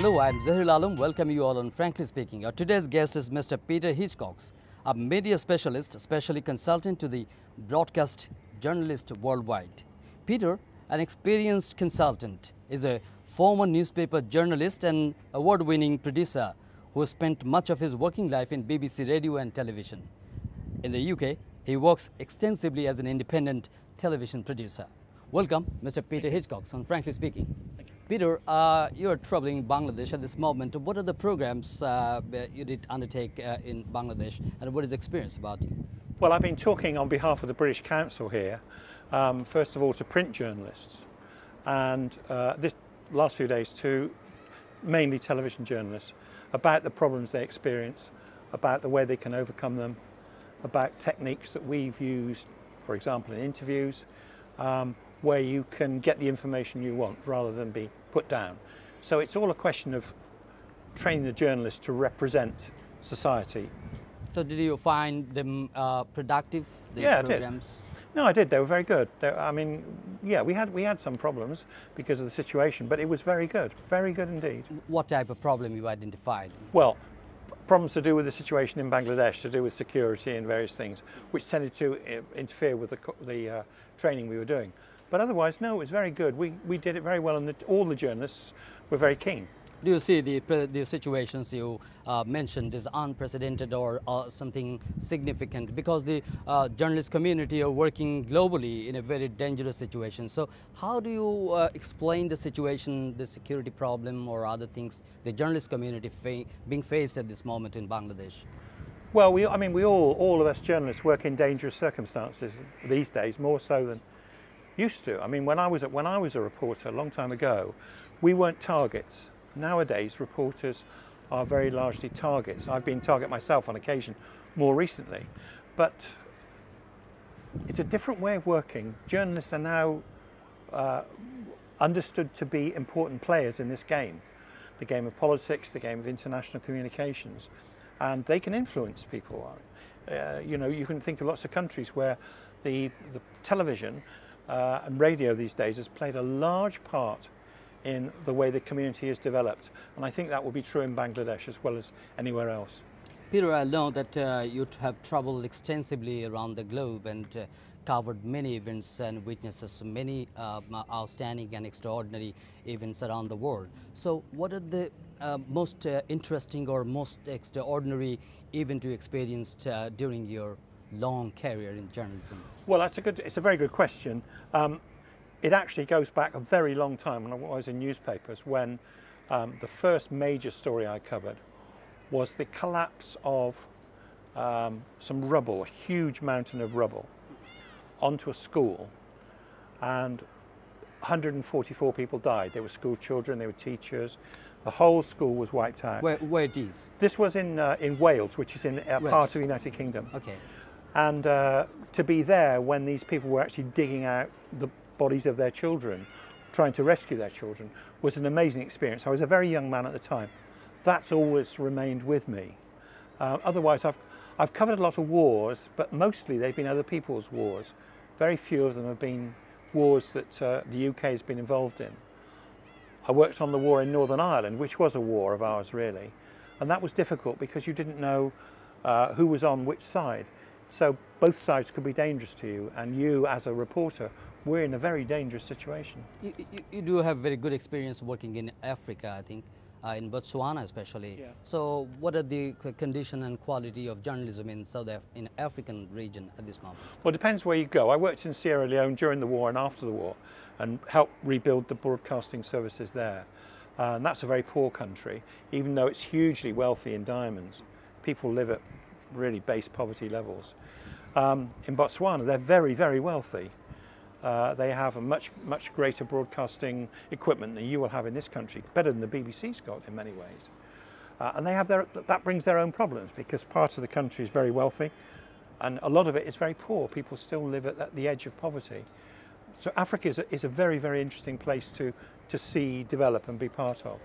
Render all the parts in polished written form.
Hello, I'm Zahir Alam. Welcome you all on Frankly Speaking. Our today's guest is Mr. Peter Hitchcox, a media specialist, especially consultant to the broadcast journalist worldwide. Peter, an experienced consultant, is a former newspaper journalist and award-winning producer who spent much of his working life in BBC radio and television. In the UK, he works extensively as an independent television producer. Welcome, Mr. Peter Hitchcox on Frankly Speaking. Thank you. Peter, you are traveling Bangladesh at this moment. What are the programs you did undertake in Bangladesh, and what is the experience about you? Well, I've been talking on behalf of the British Council here, first of all to print journalists, and this last few days to mainly television journalists, about the problems they experience, about the way they can overcome them, about techniques that we've used, for example, in interviews, where you can get the information you want rather than be put down. So it's all a question of training the journalists to represent society. So did you find them productive, the programs? I did. No, I did. They were very good. I mean, yeah, we had some problems because of the situation, but it was very good indeed. What type of problem you identified? Well, problems to do with the situation in Bangladesh, to do with security and various things, which tended to interfere with the training we were doing. But otherwise, no, it was very good. We did it very well, and all the journalists were very keen. Do you see the situations you mentioned as unprecedented or something significant? Because the journalist community are working globally in a very dangerous situation. So how do you explain the situation, the security problem or other things the journalist community being faced at this moment in Bangladesh? Well, we all of us journalists work in dangerous circumstances these days, more so than used to. I mean, when I was a reporter a long time ago, we weren't targets. Nowadays, reporters are very largely targets. I've been target myself on occasion more recently, but it's a different way of working. Journalists are now understood to be important players in this game, the game of politics, the game of international communications, and they can influence people. You know, you can think of lots of countries where the television and radio these days has played a large part in the way the community is developed, and I think that will be true in Bangladesh as well as anywhere else. Peter, I know that you have traveled extensively around the globe and covered many events and witnesses many outstanding and extraordinary events around the world. So what are the most interesting or most extraordinary event you experienced during your long career in journalism? Well, it's a very good question. It actually goes back a very long time when I was in newspapers, when the first major story I covered was the collapse of some rubble, a huge mountain of rubble, onto a school, and 144 people died. They were school children, they were teachers. The whole school was wiped out. Where it is? This was in Wales, which is in part of the United Kingdom. Okay. And to be there when these people were actually digging out the bodies of their children, trying to rescue their children, was an amazing experience. I was a very young man at the time. That's always remained with me. Otherwise, I've covered a lot of wars, but mostly they've been other people's wars. Very few of them have been wars that the UK has been involved in. I worked on the war in Northern Ireland, which was a war of ours, really. And that was difficult because you didn't know who was on which side. So both sides could be dangerous to you, and you, as a reporter, were in a very dangerous situation. You do have very good experience working in Africa, I think, in Botswana especially. Yeah. So what are the condition and quality of journalism in in African region at this moment? Well, it depends where you go. I worked in Sierra Leone during the war and after the war, and helped rebuild the broadcasting services there. And that's a very poor country, even though it's hugely wealthy in diamonds. People live at really base poverty levels. In Botswana, they're very, very wealthy. They have a much greater broadcasting equipment than you will have in this country, better than the BBC's got in many ways. And they have that brings their own problems, because part of the country is very wealthy and a lot of it is very poor. People still live at the edge of poverty. So Africa is a very, very interesting place to see develop and be part of.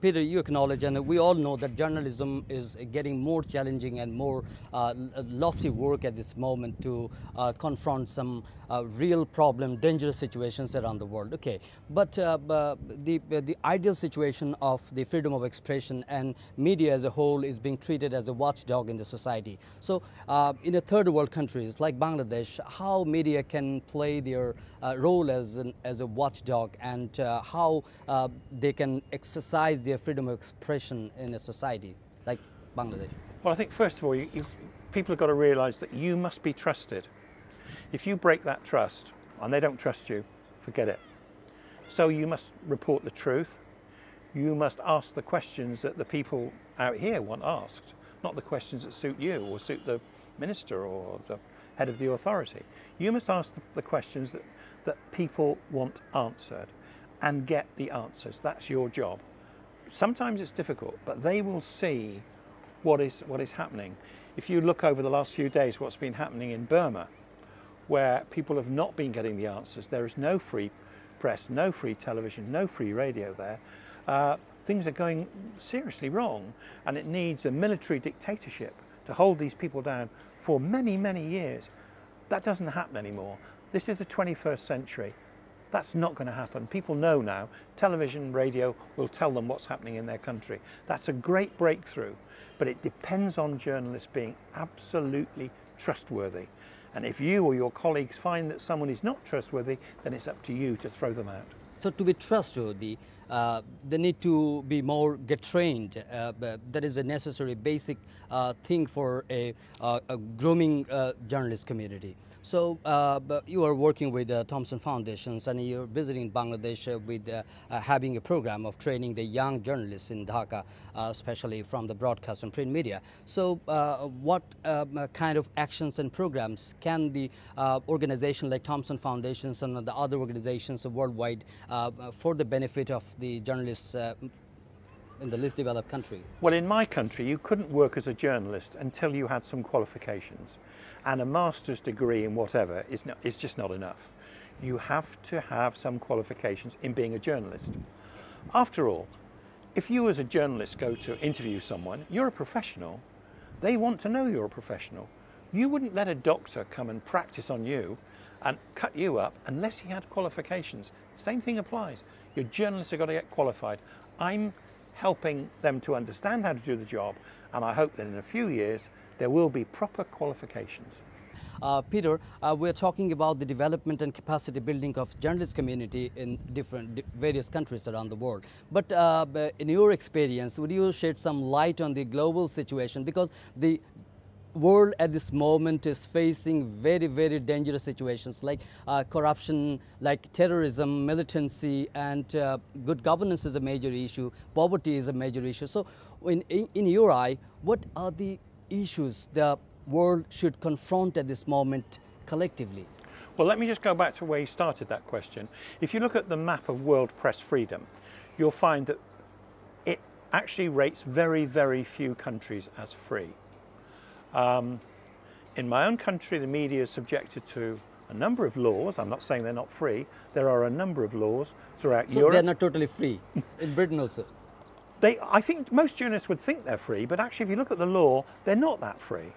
Peter, you acknowledge, and we all know that journalism is getting more challenging and more lofty work at this moment to confront some real problem, dangerous situations around the world. Okay, but the ideal situation of the freedom of expression and media as a whole is being treated as a watchdog in the society. So in a third world countries like Bangladesh, how media can play their role as a watchdog, and how they can exercise their freedom of expression in a society like Bangladesh? Well, I think first of all, people have got to realise that you must be trusted. If you break that trust and they don't trust you, forget it. So you must report the truth. You must ask the questions that the people out here want asked, not the questions that suit you or suit the minister or the head of the authority. You must ask the questions that people want answered and get the answers. That's your job. Sometimes it's difficult, but they will see what is happening. If you look over the last few days what's been happening in Burma, where people have not been getting the answers, there is no free press, no free television, no free radio there. Things are going seriously wrong, and it needs a military dictatorship to hold these people down for many, many years. That doesn't happen anymore. This is the 21st century. That's not going to happen. People know now. Television, radio will tell them what's happening in their country. That's a great breakthrough, but it depends on journalists being absolutely trustworthy. And if you or your colleagues find that someone is not trustworthy, then it's up to you to throw them out. So to be trustworthy, they need to be get trained. That is a necessary basic thing for a grooming journalist community. So you are working with Thomson Foundations, and you're visiting Bangladesh with having a program of training the young journalists in Dhaka, especially from the broadcast and print media. So what kind of actions and programs can the organization like Thomson Foundations and the other organizations worldwide for the benefit of the journalists in the least developed country? Well, in my country, you couldn't work as a journalist until you had some qualifications. And a master's degree in whatever is just not enough. You have to have some qualifications in being a journalist. After all, if you as a journalist go to interview someone, you're a professional. They want to know you're a professional. You wouldn't let a doctor come and practice on you and cut you up unless he had qualifications. Same thing applies. Your journalists have got to get qualified. I'm helping them to understand how to do the job, and I hope that in a few years there will be proper qualifications. Peter, we're talking about the development and capacity building of journalist community in various countries around the world. But in your experience, would you shed some light on the global situation? Because the world at this moment is facing very, very dangerous situations like corruption, like terrorism, militancy, and good governance is a major issue. Poverty is a major issue. So in your eye, what are the issues the world should confront at this moment collectively? Well, let me just go back to where you started that question. If you look at the map of world press freedom, you'll find that it actually rates very, very few countries as free. In my own country, the media is subjected to a number of laws. I'm not saying they're not free. There are a number of laws throughout Europe. So they're not totally free in Britain also? I think most journalists would think they're free, but actually if you look at the law, they're not that free.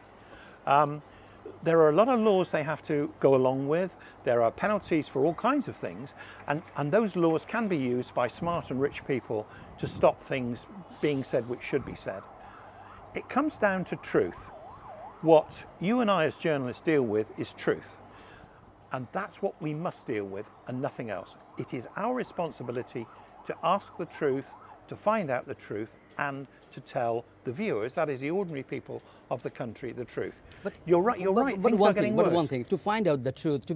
There are a lot of laws they have to go along with. There are penalties for all kinds of things, and those laws can be used by smart and rich people to stop things being said which should be said. It comes down to truth. What you and I as journalists deal with is truth, and that's what we must deal with and nothing else. It is our responsibility to ask the truth, to find out the truth, and to tell the viewers, that is the ordinary people of the country, the truth. But you're right. Things are getting worse. But one thing, to find out the truth, to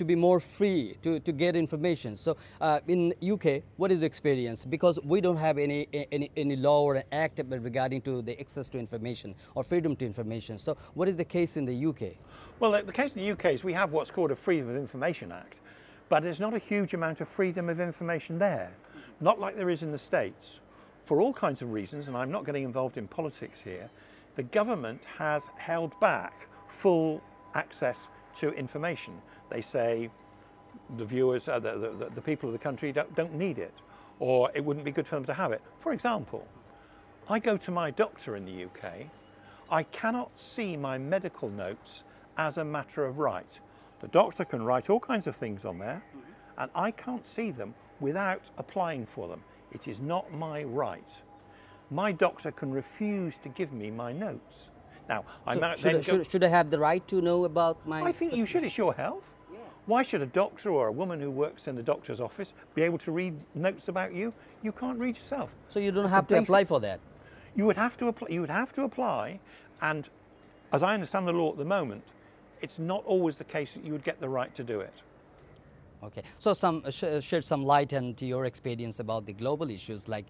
be more free, to get information. So in UK, what is the experience? Because we don't have any law or act regarding to the access to information or freedom to information. So what is the case in the UK? Well, the case in the UK is we have what's called a Freedom of Information Act, but there's not a huge amount of freedom of information there, not like there is in the States. For all kinds of reasons, and I'm not getting involved in politics here, the government has held back full access to information. They say the viewers, the people of the country don't need it, or it wouldn't be good for them to have it. For example, I go to my doctor in the UK, I cannot see my medical notes as a matter of right. The doctor can write all kinds of things on there, and I can't see them without applying for them. It is not my right. My doctor can refuse to give me my notes. Now, should I have the right to know about my... I think you should. It's your health. Yeah. Why should a doctor or a woman who works in the doctor's office be able to read notes about you? You can't read yourself. So you don't have to apply for that? You would have to apply. You would have to apply, and as I understand the law at the moment, it's not always the case that you would get the right to do it. Okay, so shed some light into your experience about the global issues like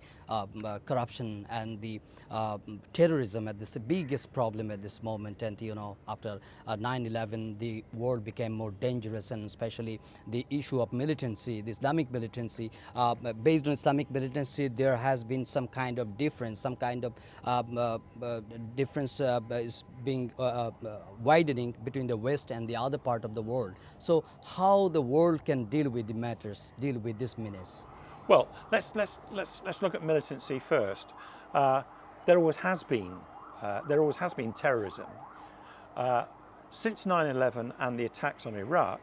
corruption and the terrorism at this biggest problem at this moment. And you know, after 9/11, the world became more dangerous, and especially the issue of militancy, the Islamic militancy. Based on Islamic militancy, there has been some kind of difference, some kind of difference is being widening between the West and the other part of the world. So how the world can deal with the matters, deal with this menace? Well, let's look at militancy first. There always has been terrorism. Since 9/11 and the attacks on Iraq,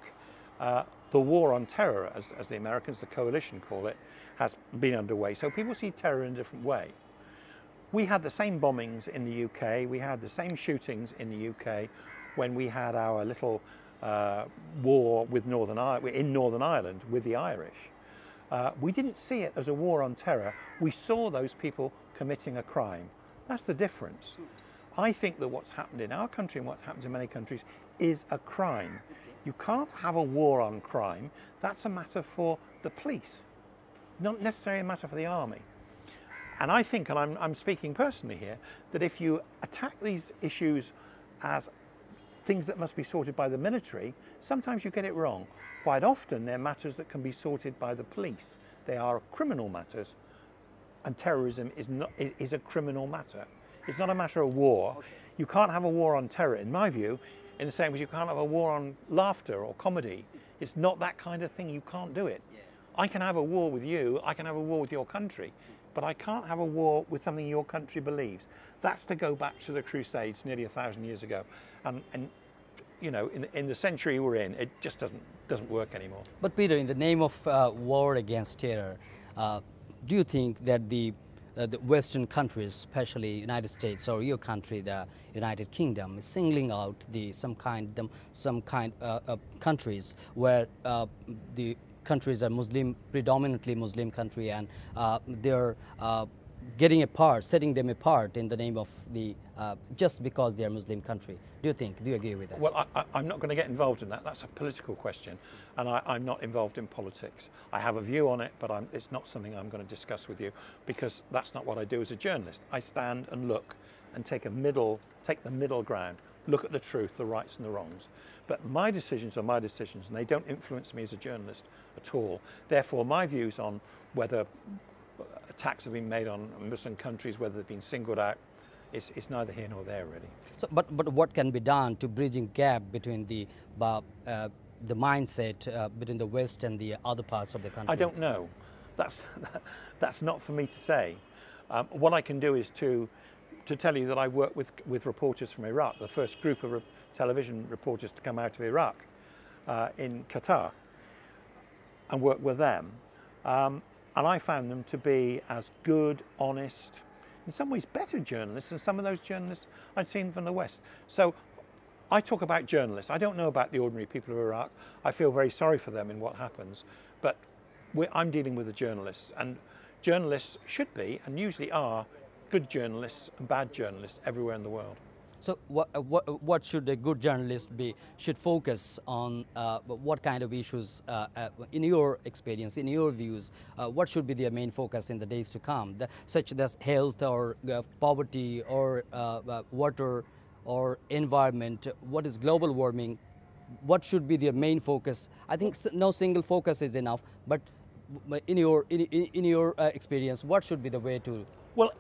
the war on terror, as the Americans, the coalition, call it, has been underway. So people see terror in a different way. We had the same bombings in the UK. We had the same shootings in the UK when we had our little war with Northern Ireland with the Irish. We didn't see it as a war on terror. We saw those people committing a crime. That's the difference. I think that what's happened in our country and what happens in many countries is a crime. You can't have a war on crime. That's a matter for the police, not necessarily a matter for the army. And I think, and I'm speaking personally here, that if you attack these issues as things that must be sorted by the military, sometimes you get it wrong. Quite often they're matters that can be sorted by the police. They are criminal matters, and terrorism is a criminal matter. It's not a matter of war. Okay. You can't have a war on terror, in my view, in the same way you can't have a war on laughter or comedy. It's not that kind of thing. You can't do it. Yeah. I can have a war with you, I can have a war with your country, but I can't have a war with something your country believes. That's to go back to the Crusades nearly 1,000 years ago. And you know, in the century we're in, it just doesn't work anymore. But Peter, in the name of war against terror, do you think that the Western countries, especially United States or your country, the United Kingdom, is singling out some kind of countries where the countries are Muslim, predominantly Muslim country, and they're getting apart, setting them apart in the name of the just because they are Muslim country? Do you agree with that? Well, I'm not going to get involved in that. That's a political question, and I'm not involved in politics. I have a view on it, but it's not something I'm going to discuss with you, because that's not what I do as a journalist. I stand and look and take the middle ground, look at the truth, the rights and the wrongs. But my decisions are my decisions, and they don't influence me as a journalist at all. Therefore, my views on whether attacks have been made on Muslim countries, whether they've been singled out, it's neither here nor there, really. So, but what can be done to bridging gap between the mindset between the West and the other parts of the country? I don't know. That's not for me to say. What I can do is to tell you that I work with reporters from Iraq, the first group of television reporters to come out of Iraq in Qatar, and work with them. And I found them to be as good, honest, in some ways better journalists than some of those journalists I'd seen from the West. So I talk about journalists. I don't know about the ordinary people of Iraq. I feel very sorry for them in what happens. But I'm dealing with the journalists. And journalists should be, and usually are, good journalists and bad journalists everywhere in the world. So what should a good journalist be? Should focus on what kind of issues, in your experience, in your views, what should be their main focus in the days to come, such as health or poverty or water or environment? What is global warming? What should be their main focus? I think no single focus is enough, but in your experience, what should be the way to? Well,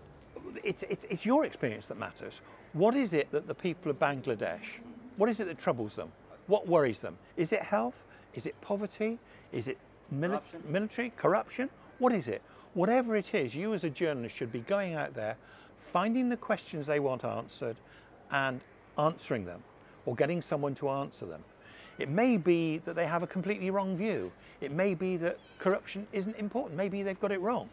it's your experience that matters. What is it that the people of Bangladesh, what is it that troubles them? What worries them? Is it health? Is it poverty? Is it military corruption? What is it? Whatever it is, you as a journalist should be going out there, finding the questions they want answered and answering them, or getting someone to answer them. It may be that they have a completely wrong view. It may be that corruption isn't important. Maybe they've got it wrong.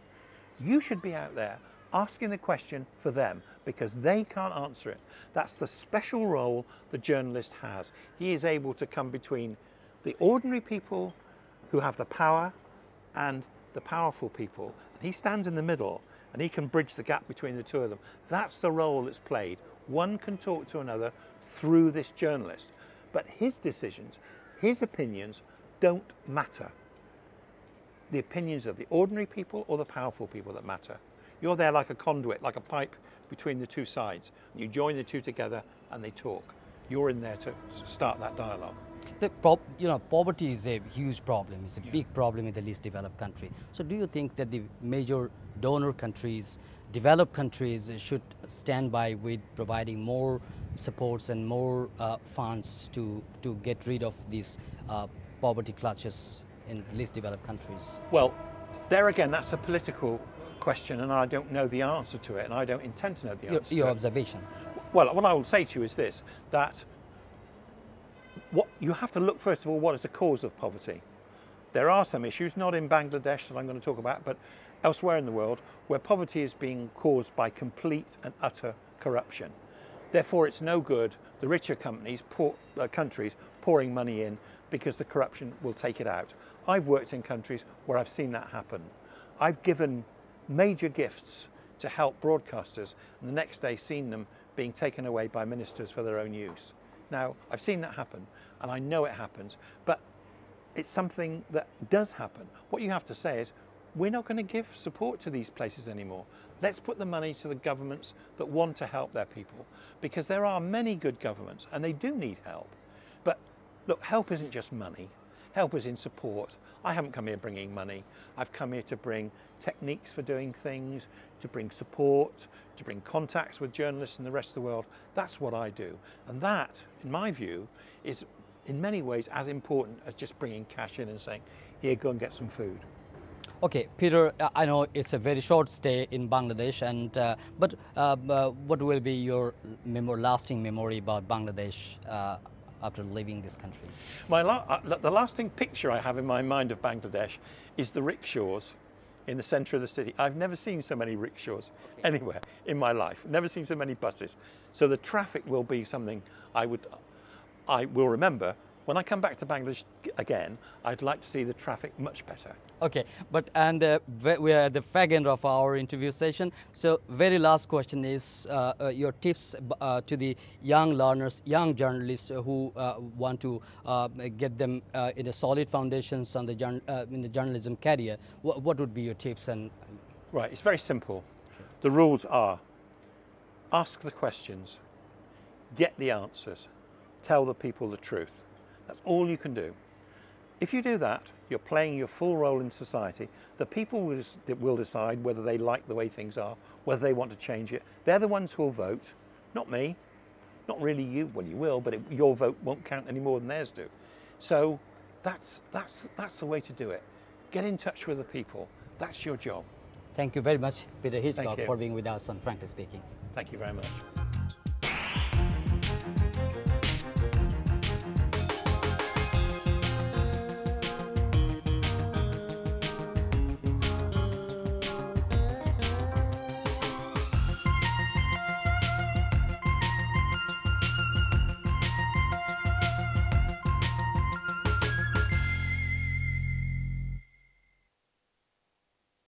You should be out there asking the question for them because they can't answer it. That's the special role the journalist has. He is able to come between the ordinary people who have the power and the powerful people. And he stands in the middle and he can bridge the gap between the two of them. That's the role that's played. One can talk to another through this journalist. But his decisions, his opinions don't matter. The opinions of the ordinary people or the powerful people that matter. You're there like a conduit, like a pipe between the two sides. You join the two together and they talk. You're in there to start that dialogue. Poverty is a huge problem. It's a big problem in the least developed country. So do you think that the major donor countries, developed countries should stand by with providing more supports and more funds to get rid of these poverty clutches in least developed countries? Well, there again, that's a political question and I don't know the answer to it and I don't intend to know the answer to it. Your observation? Well, what I will say to you is this, that what you have to look first of all, what is the cause of poverty? There are some issues, not in Bangladesh that I'm going to talk about, but elsewhere in the world where poverty is being caused by complete and utter corruption. Therefore, it's no good the richer countries pouring money in because the corruption will take it out. I've worked in countries where I've seen that happen. I've given major gifts to help broadcasters and the next day seen them being taken away by ministers for their own use. Now, I've seen that happen and I know it happens, but it's something that does happen. What you have to say is, we're not going to give support to these places anymore. Let's put the money to the governments that want to help their people, because there are many good governments and they do need help. But look, help isn't just money. Help is in support. I haven't come here bringing money. I've come here to bring techniques for doing things, to bring support, to bring contacts with journalists in the rest of the world. That's what I do. And that, in my view, is in many ways as important as just bringing cash in and saying, here, go and get some food. Okay, Peter, I know it's a very short stay in Bangladesh, but what will be your lasting memory about Bangladesh after leaving this country? The lasting picture I have in my mind of Bangladesh is the rickshaws in the centre of the city. I've never seen so many rickshaws anywhere in my life, never seen so many buses. So the traffic will be something I will remember. When I come back to Bangladesh again, I'd like to see the traffic much better. Okay, we are at the fag end of our interview session. So very last question is your tips to the young learners, young journalists who want to get them in a solid foundations on in the journalism career. What would be your tips? Right, it's very simple. The rules are, ask the questions, get the answers, tell the people the truth. That's all you can do. If you do that, you're playing your full role in society. The people will decide whether they like the way things are, whether they want to change it. They're the ones who will vote, not me, not really you. Well, you will, but your vote won't count any more than theirs do. So that's the way to do it. Get in touch with the people. That's your job. Thank you very much, Peter Hitchcox, for being with us on Frankly Speaking. Thank you very much.